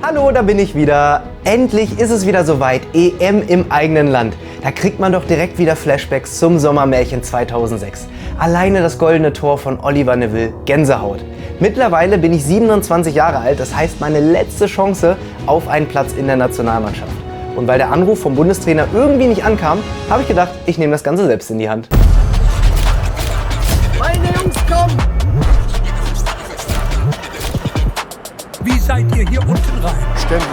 Hallo, da bin ich wieder. Endlich ist es wieder soweit. EM im eigenen Land. Da kriegt man doch direkt wieder Flashbacks zum Sommermärchen 2006. Alleine das goldene Tor von Oliver Neville, Gänsehaut. Mittlerweile bin ich 27 Jahre alt, das heißt meine letzte Chance auf einen Platz in der Nationalmannschaft. Und weil der Anruf vom Bundestrainer irgendwie nicht ankam, habe ich gedacht, ich nehme das Ganze selbst in die Hand. Meine Jungs, kommen! Wie seid ihr hier unten rein? Ständig.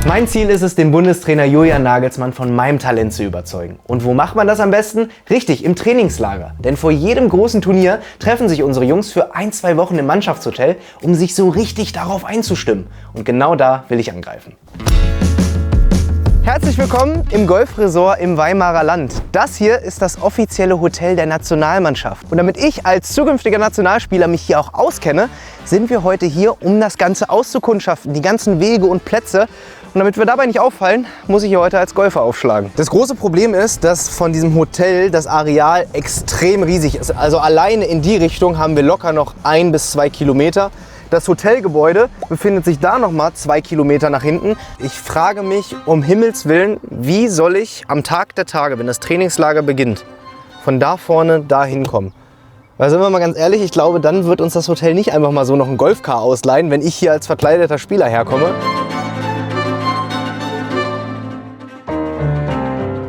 Mein Ziel ist es, den Bundestrainer Julian Nagelsmann von meinem Talent zu überzeugen. Und wo macht man das am besten? Richtig, im Trainingslager. Denn vor jedem großen Turnier treffen sich unsere Jungs für 1-2 Wochen im Mannschaftshotel, um sich so richtig darauf einzustimmen. Und genau da will ich angreifen. Herzlich willkommen im Golfresort im Weimarer Land. Das hier ist das offizielle Hotel der Nationalmannschaft. Und damit ich als zukünftiger Nationalspieler mich hier auch auskenne, sind wir heute hier, um das Ganze auszukundschaften, die ganzen Wege und Plätze. Und damit wir dabei nicht auffallen, muss ich hier heute als Golfer aufschlagen. Das große Problem ist, dass von diesem Hotel das Areal extrem riesig ist. Also alleine in die Richtung haben wir locker noch 1 bis 2 Kilometer. Das Hotelgebäude befindet sich da nochmal 2 Kilometer nach hinten. Ich frage mich um Himmels Willen, wie soll ich am Tag der Tage, wenn das Trainingslager beginnt, von da vorne da hinkommen? Weil sind wir mal ganz ehrlich, ich glaube, dann wird uns das Hotel nicht einfach mal so noch ein Golfcar ausleihen, wenn ich hier als verkleideter Spieler herkomme.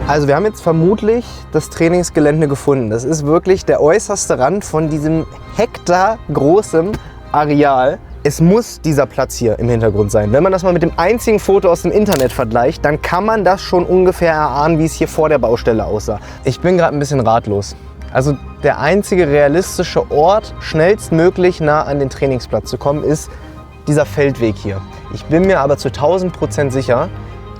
Also wir haben jetzt vermutlich das Trainingsgelände gefunden. Das ist wirklich der äußerste Rand von diesem hektargroßen Areal. Es muss dieser Platz hier im Hintergrund sein. Wenn man das mal mit dem einzigen Foto aus dem Internet vergleicht, dann kann man das schon ungefähr erahnen, wie es hier vor der Baustelle aussah. Ich bin gerade ein bisschen ratlos. Also der einzige realistische Ort, schnellstmöglich nah an den Trainingsplatz zu kommen, ist dieser Feldweg hier. Ich bin mir aber zu 1000% sicher,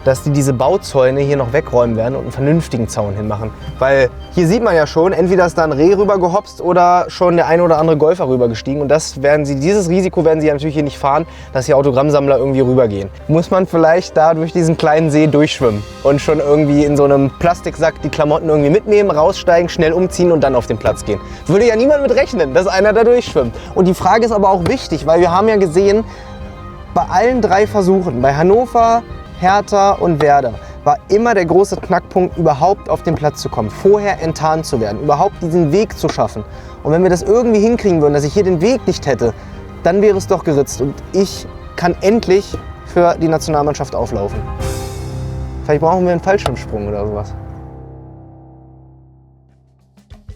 dass die diese Bauzäune hier noch wegräumen werden und einen vernünftigen Zaun hinmachen. Weil hier sieht man ja schon, entweder ist da ein Reh rüber gehopst oder schon der ein oder andere Golfer rüber gestiegen. Und dieses Risiko werden sie ja natürlich hier nicht fahren, dass hier Autogrammsammler irgendwie rübergehen. Muss man vielleicht da durch diesen kleinen See durchschwimmen und schon irgendwie in so einem Plastiksack die Klamotten irgendwie mitnehmen, raussteigen, schnell umziehen und dann auf den Platz gehen. Würde ja niemand mit rechnen, dass einer da durchschwimmt. Und die Frage ist aber auch wichtig, weil wir haben ja gesehen, bei allen 3 Versuchen, bei Hannover, Hertha und Werder, war immer der große Knackpunkt, überhaupt auf den Platz zu kommen, vorher enttarnt zu werden, überhaupt diesen Weg zu schaffen. Und wenn wir das irgendwie hinkriegen würden, dass ich hier den Weg nicht hätte, dann wäre es doch geritzt und ich kann endlich für die Nationalmannschaft auflaufen. Vielleicht brauchen wir einen Fallschirmsprung oder sowas.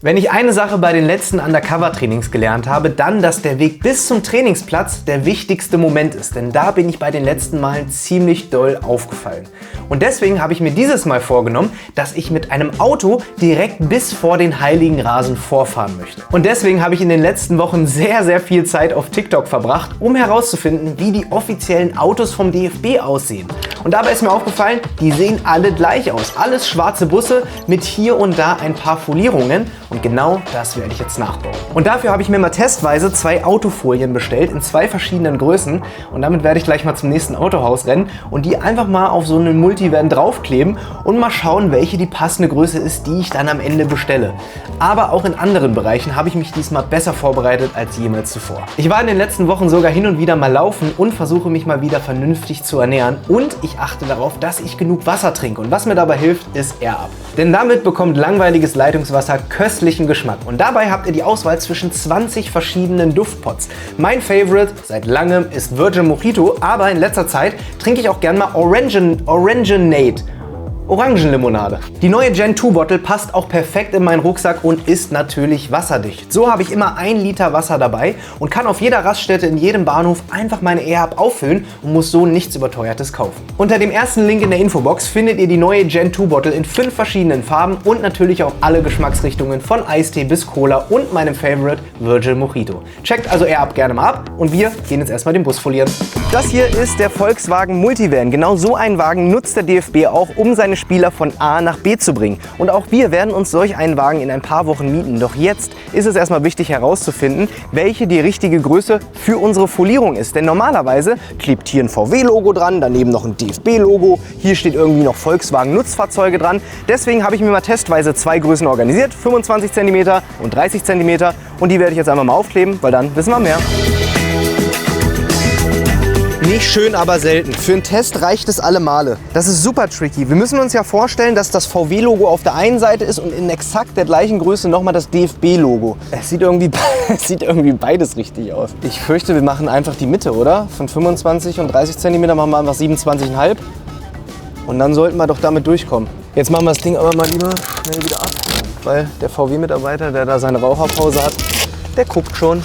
Wenn ich eine Sache bei den letzten Undercover-Trainings gelernt habe, dann, dass der Weg bis zum Trainingsplatz der wichtigste Moment ist. Denn da bin ich bei den letzten Malen ziemlich doll aufgefallen. Und deswegen habe ich mir dieses Mal vorgenommen, dass ich mit einem Auto direkt bis vor den heiligen Rasen vorfahren möchte. Und deswegen habe ich in den letzten Wochen sehr, sehr viel Zeit auf TikTok verbracht, um herauszufinden, wie die offiziellen Autos vom DFB aussehen. Und dabei ist mir aufgefallen, die sehen alle gleich aus. Alles schwarze Busse mit hier und da ein paar Folierungen. Und genau das werde ich jetzt nachbauen. Und dafür habe ich mir mal testweise 2 Autofolien bestellt in 2 verschiedenen Größen. Und damit werde ich gleich mal zum nächsten Autohaus rennen und die einfach mal auf so einen Multivan draufkleben und mal schauen, welche die passende Größe ist, die ich dann am Ende bestelle. Aber auch in anderen Bereichen habe ich mich diesmal besser vorbereitet als jemals zuvor. Ich war in den letzten Wochen sogar hin und wieder mal laufen und versuche mich mal wieder vernünftig zu ernähren. Und ich achte darauf, dass ich genug Wasser trinke. Und was mir dabei hilft, ist AirUp. Denn damit bekommt langweiliges Leitungswasser köstlichen Geschmack. Und dabei habt ihr die Auswahl zwischen 20 verschiedenen Duftpots. Mein Favorite seit langem ist Virgin Mojito, aber in letzter Zeit trinke ich auch gern mal Orangenade. Orangenlimonade. Die neue Gen 2 Bottle passt auch perfekt in meinen Rucksack und ist natürlich wasserdicht. So habe ich immer 1 Liter Wasser dabei und kann auf jeder Raststätte in jedem Bahnhof einfach meine AirUp auffüllen und muss so nichts Überteuertes kaufen. Unter dem ersten Link in der Infobox findet ihr die neue Gen 2 Bottle in 5 verschiedenen Farben und natürlich auch alle Geschmacksrichtungen von Eistee bis Cola und meinem Favorite Virgin Mojito. Checkt also AirUp gerne mal ab und wir gehen jetzt erstmal den Bus folieren. Das hier ist der Volkswagen Multivan. Genau so einen Wagen nutzt der DFB auch, um seine seine Spieler von A nach B zu bringen. Und auch wir werden uns solch einen Wagen in ein paar Wochen mieten. Doch jetzt ist es erstmal wichtig herauszufinden, welche die richtige Größe für unsere Folierung ist. Denn normalerweise klebt hier ein VW-Logo dran, daneben noch ein DFB-Logo, hier steht irgendwie noch Volkswagen Nutzfahrzeuge dran. Deswegen habe ich mir mal testweise 2 Größen organisiert, 25 cm und 30 cm. Und die werde ich jetzt einfach mal aufkleben, weil dann wissen wir mehr. Nicht schön, aber selten. Für einen Test reicht es alle Male. Das ist super tricky. Wir müssen uns ja vorstellen, dass das VW-Logo auf der einen Seite ist und in exakt der gleichen Größe nochmal das DFB-Logo. Es sieht irgendwie beides richtig aus. Ich fürchte, wir machen einfach die Mitte, oder? Von 25 und 30 cm machen wir einfach 27,5. Und dann sollten wir doch damit durchkommen. Jetzt machen wir das Ding aber mal lieber schnell wieder ab, weil der VW-Mitarbeiter, der da seine Raucherpause hat, der guckt schon.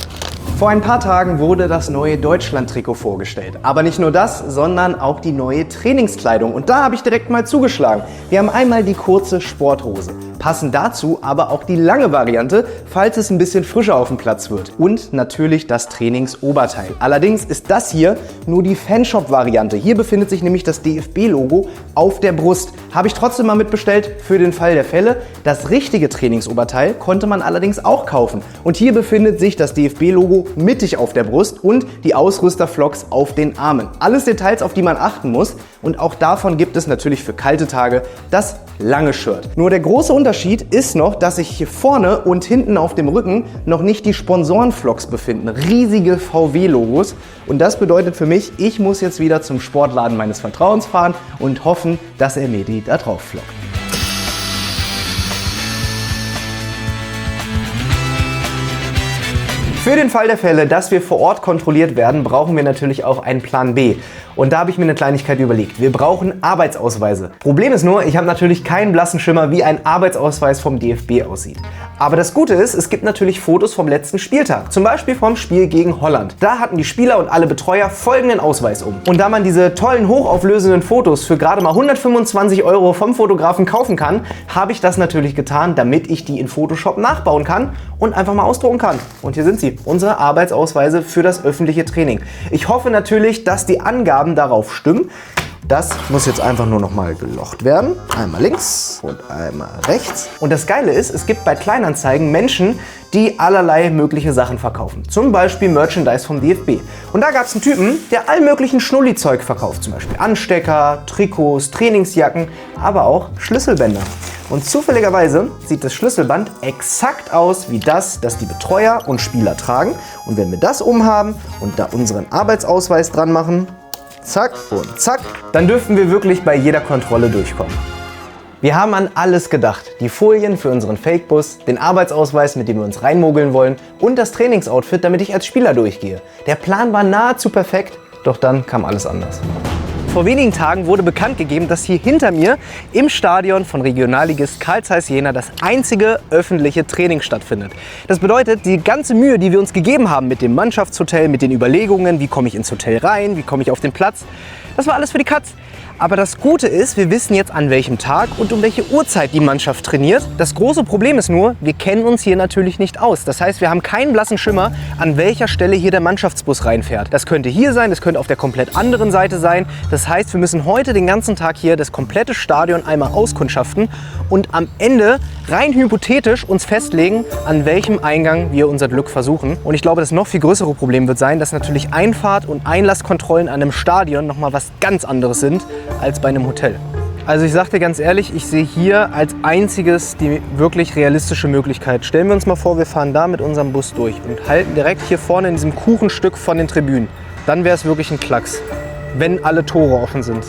Vor ein paar Tagen wurde das neue Deutschland-Trikot vorgestellt. Aber nicht nur das, sondern auch die neue Trainingskleidung. Und da habe ich direkt mal zugeschlagen. Wir haben einmal die kurze Sporthose. Passend dazu aber auch die lange Variante, falls es ein bisschen frischer auf dem Platz wird. Und natürlich das Trainingsoberteil. Allerdings ist das hier nur die Fanshop-Variante. Hier befindet sich nämlich das DFB-Logo auf der Brust. Habe ich trotzdem mal mitbestellt für den Fall der Fälle. Das richtige Trainingsoberteil konnte man allerdings auch kaufen. Und hier befindet sich das DFB-Logo mittig auf der Brust und die Ausrüsterflocks auf den Armen. Alles Details, auf die man achten muss. Und auch davon gibt es natürlich für kalte Tage das lange Shirt. Nur der große Unterschied ist noch, dass sich hier vorne und hinten auf dem Rücken noch nicht die Sponsorenflocks befinden. Riesige VW-Logos. Und das bedeutet für mich, ich muss jetzt wieder zum Sportladen meines Vertrauens fahren und hoffen, dass er mir die da drauf flockt. Für den Fall der Fälle, dass wir vor Ort kontrolliert werden, brauchen wir natürlich auch einen Plan B. Und da habe ich mir eine Kleinigkeit überlegt. Wir brauchen Arbeitsausweise. Problem ist nur, ich habe natürlich keinen blassen Schimmer, wie ein Arbeitsausweis vom DFB aussieht. Aber das Gute ist, es gibt natürlich Fotos vom letzten Spieltag. Zum Beispiel vom Spiel gegen Holland. Da hatten die Spieler und alle Betreuer folgenden Ausweis um. Und da man diese tollen, hochauflösenden Fotos für gerade mal 125 € vom Fotografen kaufen kann, habe ich das natürlich getan, damit ich die in Photoshop nachbauen kann und einfach mal ausdrucken kann. Und hier sind sie, unsere Arbeitsausweise für das öffentliche Training. Ich hoffe natürlich, dass die Angaben darauf stimmen. Das muss jetzt einfach nur noch mal gelocht werden. Einmal links und einmal rechts. Und das Geile ist, es gibt bei Kleinanzeigen Menschen, die allerlei mögliche Sachen verkaufen. Zum Beispiel Merchandise vom DFB. Und da gab es einen Typen, der all möglichen Schnulli-Zeug verkauft. Zum Beispiel Anstecker, Trikots, Trainingsjacken, aber auch Schlüsselbänder. Und zufälligerweise sieht das Schlüsselband exakt aus wie das die Betreuer und Spieler tragen. Und wenn wir das umhaben und da unseren Arbeitsausweis dran machen, zack und zack, dann dürfen wir wirklich bei jeder Kontrolle durchkommen. Wir haben an alles gedacht. Die Folien für unseren Fake-Bus, den Arbeitsausweis, mit dem wir uns reinmogeln wollen und das Trainingsoutfit, damit ich als Spieler durchgehe. Der Plan war nahezu perfekt, doch dann kam alles anders. Vor wenigen Tagen wurde bekannt gegeben, dass hier hinter mir im Stadion von Regionalligist Carl Zeiss Jena das einzige öffentliche Training stattfindet. Das bedeutet, die ganze Mühe, die wir uns gegeben haben mit dem Mannschaftshotel, mit den Überlegungen, wie komme ich ins Hotel rein, wie komme ich auf den Platz, das war alles für die Katz. Aber das Gute ist, wir wissen jetzt, an welchem Tag und um welche Uhrzeit die Mannschaft trainiert. Das große Problem ist nur, wir kennen uns hier natürlich nicht aus. Das heißt, wir haben keinen blassen Schimmer, an welcher Stelle hier der Mannschaftsbus reinfährt. Das könnte hier sein, das könnte auf der komplett anderen Seite sein. Das heißt, wir müssen heute den ganzen Tag hier das komplette Stadion einmal auskundschaften und am Ende rein hypothetisch uns festlegen, an welchem Eingang wir unser Glück versuchen. Und ich glaube, das noch viel größere Problem wird sein, dass natürlich Einfahrt- und Einlasskontrollen an einem Stadion nochmal was ganz anderes sind als bei einem Hotel. Also ich sag dir ganz ehrlich, ich sehe hier als einziges die wirklich realistische Möglichkeit. Stellen wir uns mal vor, wir fahren da mit unserem Bus durch und halten direkt hier vorne in diesem Kuchenstück von den Tribünen. Dann wäre es wirklich ein Klacks, wenn alle Tore offen sind.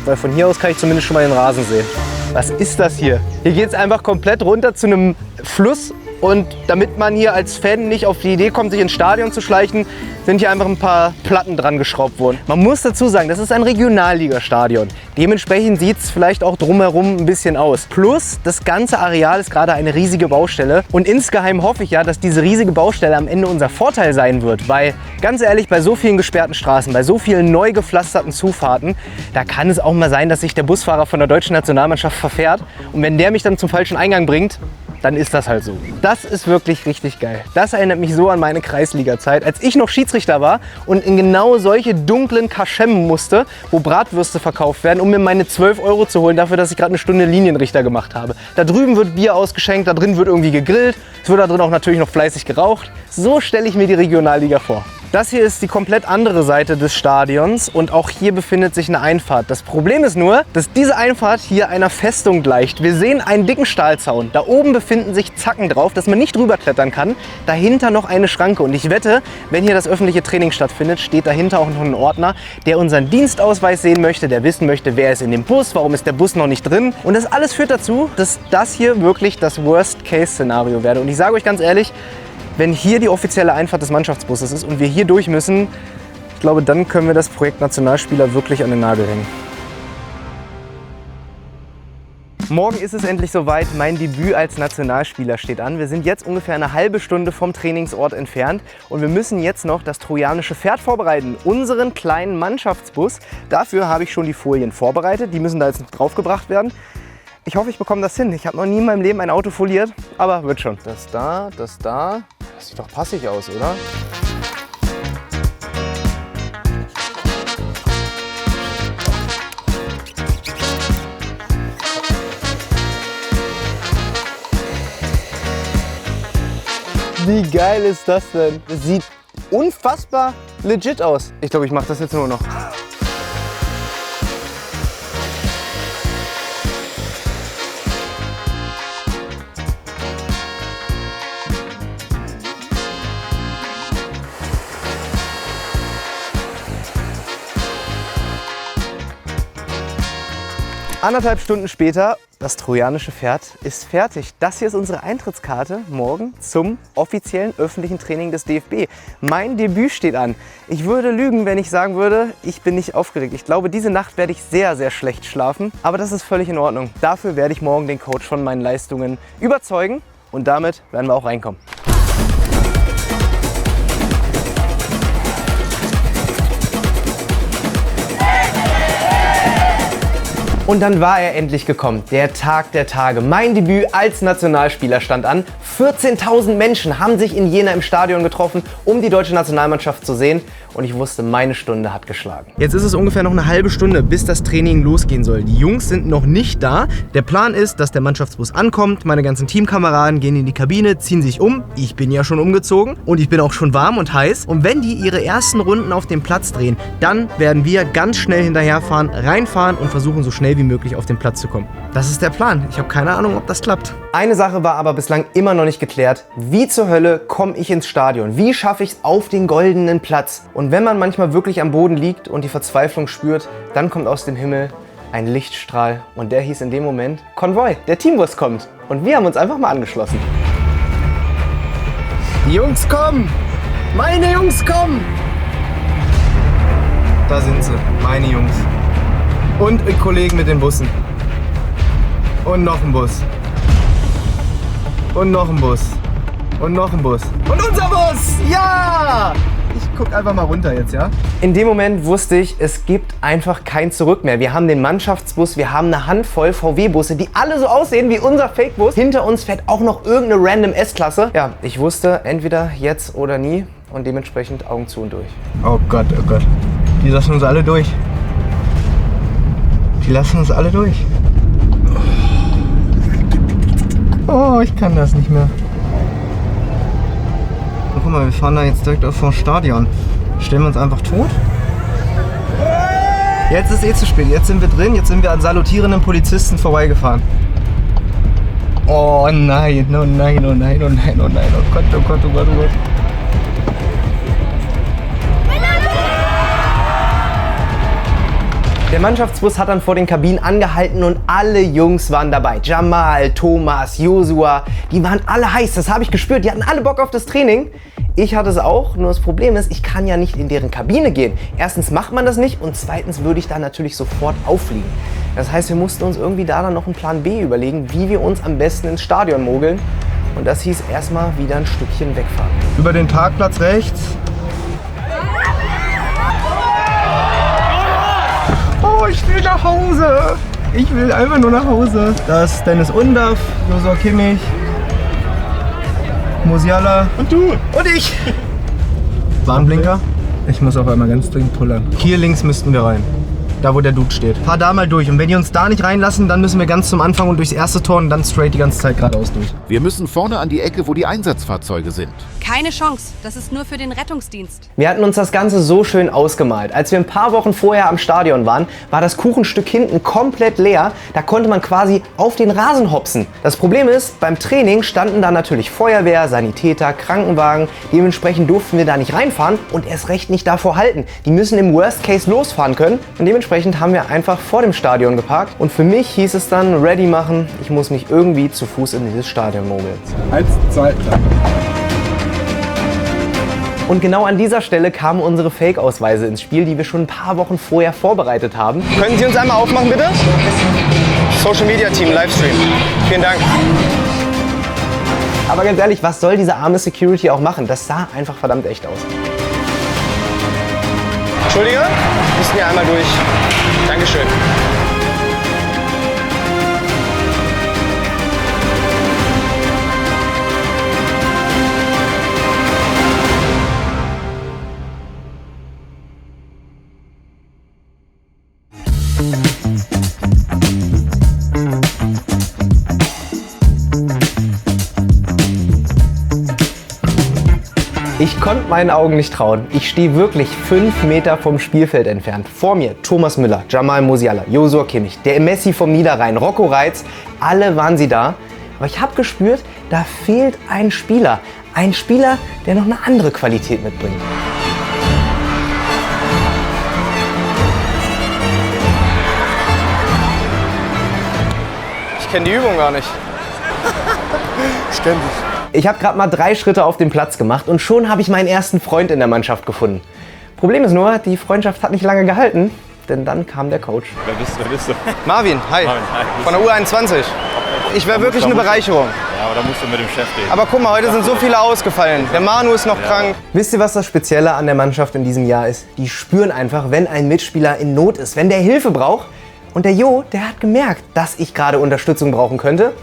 Weil von hier aus kann ich zumindest schon mal den Rasen sehen. Was ist das hier? Hier geht es einfach komplett runter zu einem Fluss. Und damit man hier als Fan nicht auf die Idee kommt, sich ins Stadion zu schleichen, sind hier einfach ein paar Platten dran geschraubt worden. Man muss dazu sagen, das ist ein Regionalligastadion. Dementsprechend sieht es vielleicht auch drumherum ein bisschen aus. Plus, das ganze Areal ist gerade eine riesige Baustelle. Und insgeheim hoffe ich ja, dass diese riesige Baustelle am Ende unser Vorteil sein wird. Weil, ganz ehrlich, bei so vielen gesperrten Straßen, bei so vielen neu gepflasterten Zufahrten, da kann es auch mal sein, dass sich der Busfahrer von der deutschen Nationalmannschaft verfährt. Und wenn der mich dann zum falschen Eingang bringt, dann ist das halt so. Das ist wirklich richtig geil. Das erinnert mich so an meine Kreisliga-Zeit, als ich noch Schiedsrichter war und in genau solche dunklen Kaschemmen musste, wo Bratwürste verkauft werden, um mir meine 12 € zu holen dafür, dass ich gerade eine Stunde Linienrichter gemacht habe. Da drüben wird Bier ausgeschenkt, da drin wird irgendwie gegrillt, es wird da drin auch natürlich noch fleißig geraucht. So stelle ich mir die Regionalliga vor. Das hier ist die komplett andere Seite des Stadions und auch hier befindet sich eine Einfahrt. Das Problem ist nur, dass diese Einfahrt hier einer Festung gleicht. Wir sehen einen dicken Stahlzaun. Da oben befinden sich Zacken drauf, dass man nicht drüber klettern kann. Dahinter noch eine Schranke und ich wette, wenn hier das öffentliche Training stattfindet, steht dahinter auch noch ein Ordner, der unseren Dienstausweis sehen möchte, der wissen möchte, wer ist in dem Bus, warum ist der Bus noch nicht drin. Und das alles führt dazu, dass das hier wirklich das Worst-Case-Szenario werde. Und ich sage euch ganz ehrlich, wenn hier die offizielle Einfahrt des Mannschaftsbusses ist und wir hier durch müssen, ich glaube, dann können wir das Projekt Nationalspieler wirklich an den Nagel hängen. Morgen ist es endlich soweit, mein Debüt als Nationalspieler steht an. Wir sind jetzt ungefähr eine halbe Stunde vom Trainingsort entfernt und wir müssen jetzt noch das trojanische Pferd vorbereiten, unseren kleinen Mannschaftsbus. Dafür habe ich schon die Folien vorbereitet, die müssen da jetzt draufgebracht werden. Ich hoffe, ich bekomme das hin. Ich habe noch nie in meinem Leben ein Auto foliert, aber wird schon. Das da, das da. Das sieht doch passig aus, oder? Wie geil ist das denn? Das sieht unfassbar legit aus. Ich glaube, ich mache das jetzt nur noch. 1,5 Stunden später, das trojanische Pferd ist fertig. Das hier ist unsere Eintrittskarte morgen zum offiziellen öffentlichen Training des DFB. Mein Debüt steht an. Ich würde lügen, wenn ich sagen würde, ich bin nicht aufgeregt. Ich glaube, diese Nacht werde ich sehr, sehr schlecht schlafen. Aber das ist völlig in Ordnung. Dafür werde ich morgen den Coach von meinen Leistungen überzeugen. Und damit werden wir auch reinkommen. Und dann war er endlich gekommen, der Tag der Tage. Mein Debüt als Nationalspieler stand an. 14.000 Menschen haben sich in Jena im Stadion getroffen, um die deutsche Nationalmannschaft zu sehen. Und ich wusste, meine Stunde hat geschlagen. Jetzt ist es ungefähr noch eine halbe Stunde, bis das Training losgehen soll. Die Jungs sind noch nicht da. Der Plan ist, dass der Mannschaftsbus ankommt. Meine ganzen Teamkameraden gehen in die Kabine, ziehen sich um. Ich bin ja schon umgezogen und ich bin auch schon warm und heiß. Und wenn die ihre ersten Runden auf dem Platz drehen, dann werden wir ganz schnell hinterherfahren, reinfahren und versuchen, so schnell wie möglich auf den Platz zu kommen. Das ist der Plan. Ich habe keine Ahnung, ob das klappt. Eine Sache war aber bislang immer noch nicht geklärt. Wie zur Hölle komme ich ins Stadion? Wie schaffe ich es auf den goldenen Platz? Und wenn man manchmal wirklich am Boden liegt und die Verzweiflung spürt, dann kommt aus dem Himmel ein Lichtstrahl. Und der hieß in dem Moment Konvoi. Der Teambus kommt. Und wir haben uns einfach mal angeschlossen. Die Jungs kommen! Meine Jungs kommen! Da sind sie, meine Jungs. Und die Kollegen mit den Bussen. Und noch ein Bus. Und noch ein Bus. Und noch ein Bus. Und unser Bus! Ja! Ich guck einfach mal runter jetzt, ja? In dem Moment wusste ich, es gibt einfach kein Zurück mehr. Wir haben den Mannschaftsbus, wir haben eine Handvoll VW-Busse, die alle so aussehen wie unser Fake-Bus. Hinter uns fährt auch noch irgendeine random S-Klasse. Ja, ich wusste, entweder jetzt oder nie und dementsprechend Augen zu und durch. Oh Gott, oh Gott. Die lassen uns alle durch. Die lassen uns alle durch. Oh, ich kann das nicht mehr. Oh, guck mal, wir fahren da jetzt direkt vor dem Stadion. Stellen wir uns einfach tot? Jetzt ist zu spät. Jetzt sind wir drin. Jetzt sind wir an salutierenden Polizisten vorbeigefahren. Oh nein, oh nein, oh nein, oh nein, oh nein. Oh Gott, oh Gott, oh Gott, oh Gott. Der Mannschaftsbus hat dann vor den Kabinen angehalten und alle Jungs waren dabei. Jamal, Thomas, Josua, die waren alle heiß, das habe ich gespürt. Die hatten alle Bock auf das Training. Ich hatte es auch, nur das Problem ist, ich kann ja nicht in deren Kabine gehen. Erstens macht man das nicht und zweitens würde ich dann natürlich sofort auffliegen. Das heißt, wir mussten uns irgendwie da dann noch einen Plan B überlegen, wie wir uns am besten ins Stadion mogeln. Und das hieß erstmal wieder ein Stückchen wegfahren. Über den Parkplatz rechts. Oh, ich will nach Hause. Ich will einfach nur nach Hause. Da ist Dennis Undaff, Josua Kimmich, Musiala. Und du? Und ich. Warnblinker. Ich muss auch einmal ganz dringend pullern. Hier links müssten wir rein. Da, wo der Dude steht. Fahr da mal durch. Und wenn die uns da nicht reinlassen, dann müssen wir ganz zum Anfang und durchs erste Tor und dann straight die ganze Zeit geradeaus durch. Wir müssen vorne an die Ecke, wo die Einsatzfahrzeuge sind. Keine Chance. Das ist nur für den Rettungsdienst. Wir hatten uns das Ganze so schön ausgemalt. Als wir ein paar Wochen vorher am Stadion waren, war das Kuchenstück hinten komplett leer. Da konnte man quasi auf den Rasen hopsen. Das Problem ist, beim Training standen da natürlich Feuerwehr, Sanitäter, Krankenwagen. Dementsprechend durften wir da nicht reinfahren und erst recht nicht davor halten. Die müssen im Worst Case losfahren können. Und dementsprechend haben wir einfach vor dem Stadion geparkt. Und für mich hieß es dann, ready machen. Ich muss mich irgendwie zu Fuß in dieses Stadion mogeln. 1, 2, 3. Und genau an dieser Stelle kamen unsere Fake-Ausweise ins Spiel, die wir schon ein paar Wochen vorher vorbereitet haben. Können Sie uns einmal aufmachen, bitte? Social Media Team, Livestream. Vielen Dank. Aber ganz ehrlich, was soll diese arme Security auch machen? Das sah einfach verdammt echt aus. Entschuldige, müssen wir einmal durch. Dankeschön. Ich konnte meinen Augen nicht trauen. Ich stehe wirklich 5 Meter vom Spielfeld entfernt. Vor mir Thomas Müller, Jamal Musiala, Josua Kimmich, der Messi vom Niederrhein, Rocco Reitz. Alle waren sie da. Aber ich habe gespürt, da fehlt ein Spieler. Ein Spieler, der noch eine andere Qualität mitbringt. Ich kenne die Übung gar nicht. Ich kenn dich. Ich habe gerade mal 3 Schritte auf den Platz gemacht und schon habe ich meinen ersten Freund in der Mannschaft gefunden. Problem ist nur, die Freundschaft hat nicht lange gehalten, denn dann kam der Coach. Wer bist du? Marvin, hi. Marvin, hi. Von der U21. Ich wäre wirklich eine Bereicherung. Ja, aber da musst du mit dem Chef reden. Aber guck mal, heute sind so viele ausgefallen. Der Manu ist noch krank. Wisst ihr, was das Spezielle an der Mannschaft in diesem Jahr ist? Die spüren einfach, wenn ein Mitspieler in Not ist, wenn der Hilfe braucht. Und der Jo, der hat gemerkt, dass ich gerade Unterstützung brauchen könnte.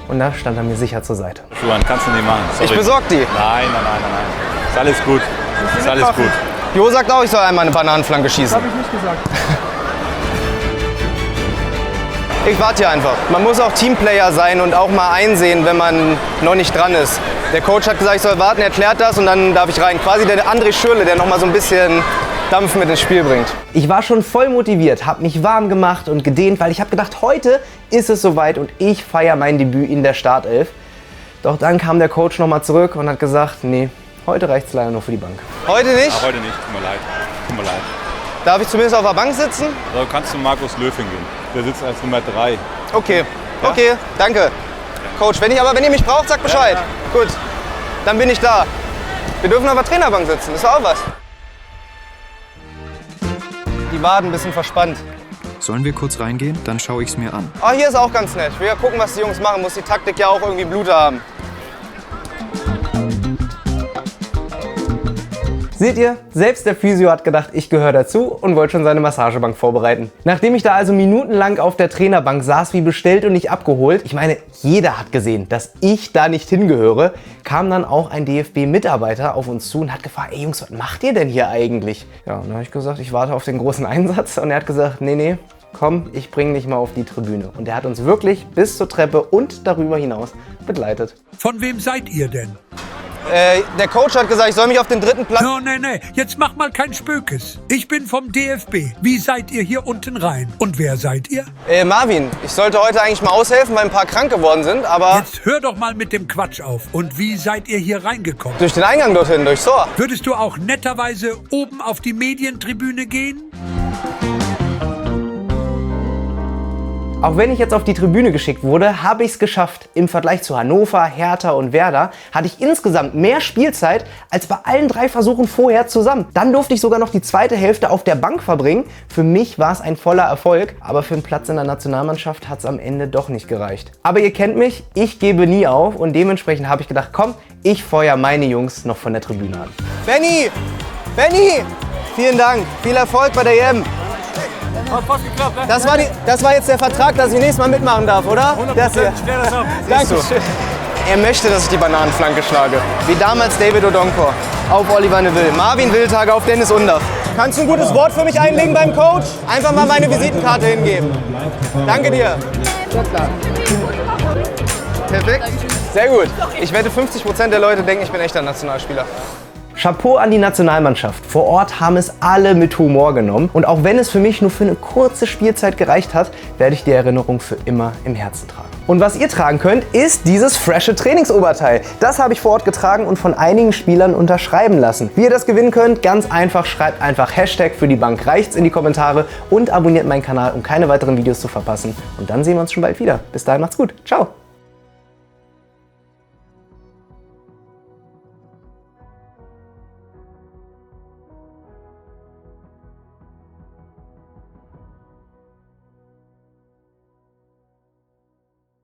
Und da stand er mir sicher zur Seite. Schuhan, kannst du nicht machen. Sorry. Ich besorg die. Nein. Ist alles gut. Ist alles gut. Jo sagt auch, ich soll einmal eine Bananenflanke schießen. Das habe ich nicht gesagt. Ich warte hier einfach. Man muss auch Teamplayer sein und auch mal einsehen, wenn man noch nicht dran ist. Der Coach hat gesagt, ich soll warten, er erklärt das und dann darf ich rein. Quasi der André Schürrle, der noch mal so ein bisschen Dampf mit ins Spiel bringt. Ich war schon voll motiviert, habe mich warm gemacht und gedehnt, weil ich habe gedacht, heute ist es soweit und ich feiere mein Debüt in der Startelf. Doch dann kam der Coach noch mal zurück und hat gesagt, nee, heute reicht es leider nur für die Bank. Heute nicht? Ja, heute nicht, tut mir leid. Darf ich zumindest auf der Bank sitzen? Also kannst du Markus Löw hingehen. Der sitzt als Nummer 3. Okay, okay, danke. Coach, wenn ihr mich braucht, sagt Bescheid. Ja. Gut, dann bin ich da. Wir dürfen auf der Trainerbank sitzen, ist auch was. Die Waden ein bisschen verspannt. Sollen wir kurz reingehen? Dann schaue ich es mir an. Ah, hier ist auch ganz nett. Wir gucken, was die Jungs machen. Muss die Taktik ja auch irgendwie Blut haben. Seht ihr, selbst der Physio hat gedacht, ich gehöre dazu und wollte schon seine Massagebank vorbereiten. Nachdem ich da also minutenlang auf der Trainerbank saß wie bestellt und nicht abgeholt, ich meine, jeder hat gesehen, dass ich da nicht hingehöre, kam dann auch ein DFB-Mitarbeiter auf uns zu und hat gefragt, ey Jungs, was macht ihr denn hier eigentlich? Ja, und dann habe ich gesagt, ich warte auf den großen Einsatz und er hat gesagt, nee, komm, ich bringe dich mal auf die Tribüne. Und er hat uns wirklich bis zur Treppe und darüber hinaus begleitet. Von wem seid ihr denn? Der Coach hat gesagt, ich soll mich auf den 3. Platz... No, nee, jetzt mach mal kein Spökes. Ich bin vom DFB. Wie seid ihr hier unten rein? Und wer seid ihr? Marvin, ich sollte heute eigentlich mal aushelfen, weil ein paar krank geworden sind, aber... Jetzt hör doch mal mit dem Quatsch auf. Und wie seid ihr hier reingekommen? Durch den Eingang dorthin, durchs Tor. Würdest du auch netterweise oben auf die Medientribüne gehen? Auch wenn ich jetzt auf die Tribüne geschickt wurde, habe ich es geschafft. Im Vergleich zu Hannover, Hertha und Werder hatte ich insgesamt mehr Spielzeit als bei allen 3 Versuchen vorher zusammen. Dann durfte ich sogar noch die zweite Hälfte auf der Bank verbringen. Für mich war es ein voller Erfolg, aber für einen Platz in der Nationalmannschaft hat es am Ende doch nicht gereicht. Aber ihr kennt mich, ich gebe nie auf und dementsprechend habe ich gedacht, komm, ich feuer meine Jungs noch von der Tribüne an. Benni! Vielen Dank, viel Erfolg bei der EM. Das war jetzt der Vertrag, dass ich nächstes Mal mitmachen darf, oder? 100%, ich klär das ab. Dankeschön. Er möchte, dass ich die Bananenflanke schlage. Wie damals David Odonkor auf Oliver Neville. Marvin Wildhager auf Dennis Undaff. Kannst du ein gutes Wort für mich einlegen beim Coach? Einfach mal meine Visitenkarte hingeben. Danke dir. Perfekt. Sehr gut. Ich wette, 50% der Leute denken, ich bin echter Nationalspieler. Chapeau an die Nationalmannschaft. Vor Ort haben es alle mit Humor genommen. Und auch wenn es für mich nur für eine kurze Spielzeit gereicht hat, werde ich die Erinnerung für immer im Herzen tragen. Und was ihr tragen könnt, ist dieses frische Trainingsoberteil. Das habe ich vor Ort getragen und von einigen Spielern unterschreiben lassen. Wie ihr das gewinnen könnt, ganz einfach, schreibt einfach Hashtag für die Bank reicht's in die Kommentare und abonniert meinen Kanal, um keine weiteren Videos zu verpassen. Und dann sehen wir uns schon bald wieder. Bis dahin macht's gut. Ciao.